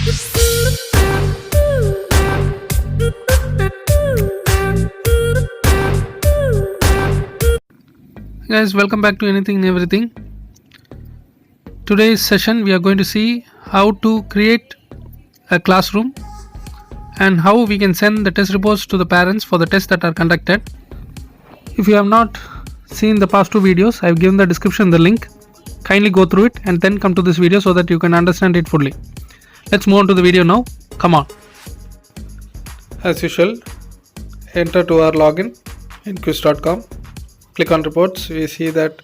Guys, welcome back to Anything and Everything. Today's session we are going to see how to create a classroom and how we can send the test reports to the parents for the tests that are conducted. If you have not seen the past two videos, I have given the description the link. Kindly go through it and then come to this video so that you can understand it fully. Let's move on to the video now. Come on. As usual, enter to our login in quiz.com. Click on reports. We see that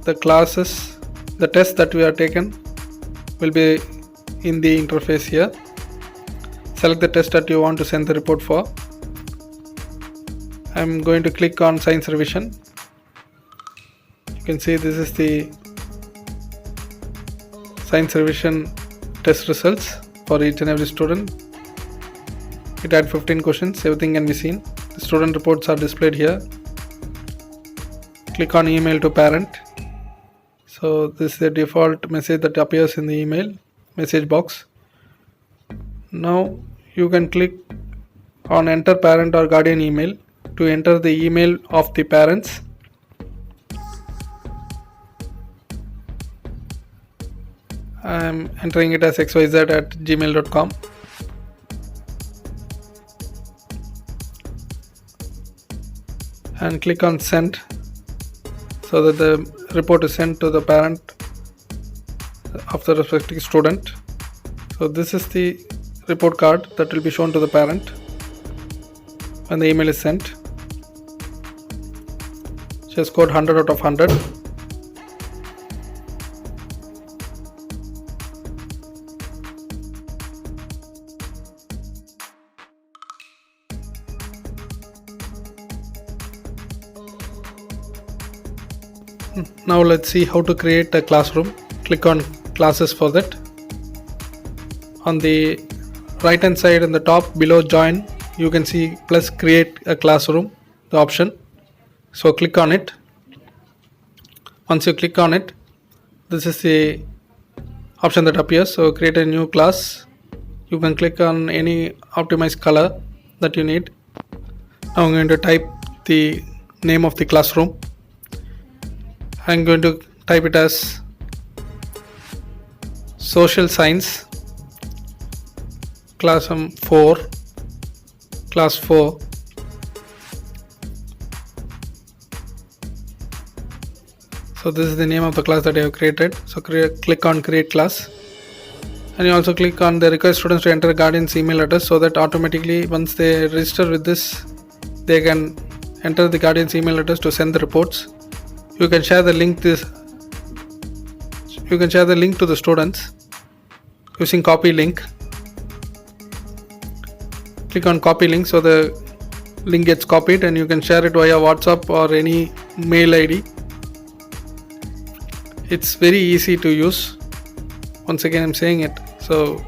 the classes, the tests that we are taken will be in the interface here. Select the test that you want to send the report for. I'm going to click on science revision. You can see this is the science revision test results for each and every student. It had 15 questions, everything can be seen. The student reports are displayed here. Click on email to parent. So this is the default message that appears in the email message box. Now you can click on enter parent or guardian email to enter the email of the parents. I am entering it as xyz@gmail.com. and click on send so that the report is sent to the parent of the respective student. So this is the report card that will be shown to the parent when the email is sent. She has scored 100 out of 100. Now let's see how to create a classroom. Click on classes for that. On the right hand side in the top below join, you can see plus create a classroom, the option. So click on it. Once you click on it, this is the option that appears. So create a new class. You can click on any optimized color that you need. Now I'm going to type the name of the classroom. I'm going to type it as social science class 4 class 4. So this is the name of the class that I have created. So click on create class, and you also click on the request students to enter guardian's email address so that automatically once they register with this, they can enter the guardian's email address to send the reports. You can share the link to the students using copy link. Click on copy link so the link gets copied and you can share it via WhatsApp or any mail ID. It's very easy to use. Once again I'm saying it, so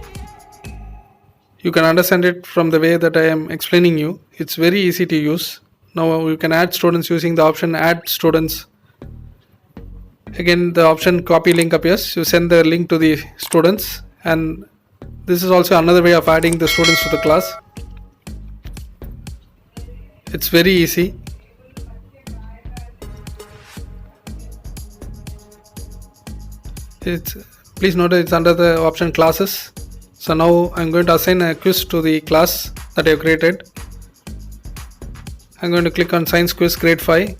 you can understand it from the way that I am explaining you. It's very easy to use. Now you can add students using the option add students. Again the option copy link appears. You send the link to the students, and this is also another way of adding the students to the class. It's very easy. Please note it's under the option classes. So now I'm going to assign a quiz to the class that I have created. I'm going to click on science quiz grade 5.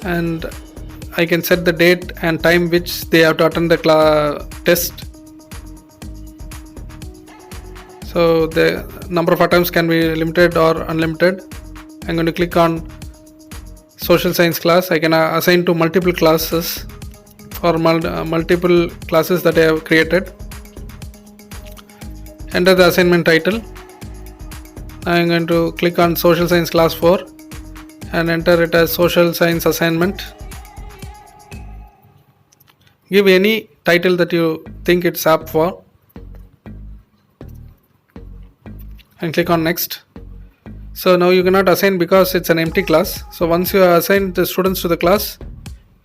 And I can set the date and time which they have to attend the test. So the number of attempts can be limited or unlimited. I'm going to click on social science class. I can assign to multiple classes or multiple classes that I have created. Enter the assignment title. I'm going to click on social science class 4 and enter it as social science assignment. Give any title that you think it's apt for and click on next. So now you cannot assign because it's an empty class. So once you assign the students to the class,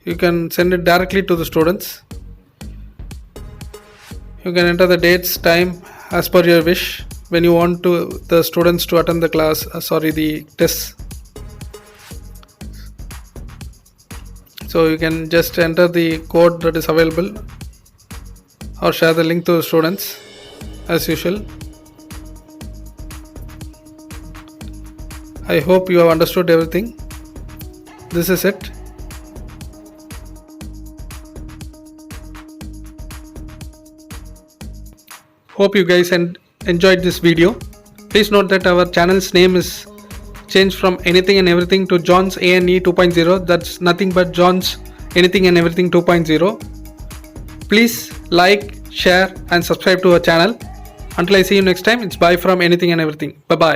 you can send it directly to the students. You can enter the dates, time as per your wish when you want the students to attend the the tests. So you can just enter the code that is available or share the link to the students as usual. I hope you have understood everything. This is it. Hope you guys enjoyed this video. Please note that our channel's name is changed from Anything and Everything to John's A&E 2.0. That's nothing but John's Anything and Everything 2.0. Please like, share and subscribe to our channel. Until I see you next time, it's bye from Anything and Everything. Bye bye.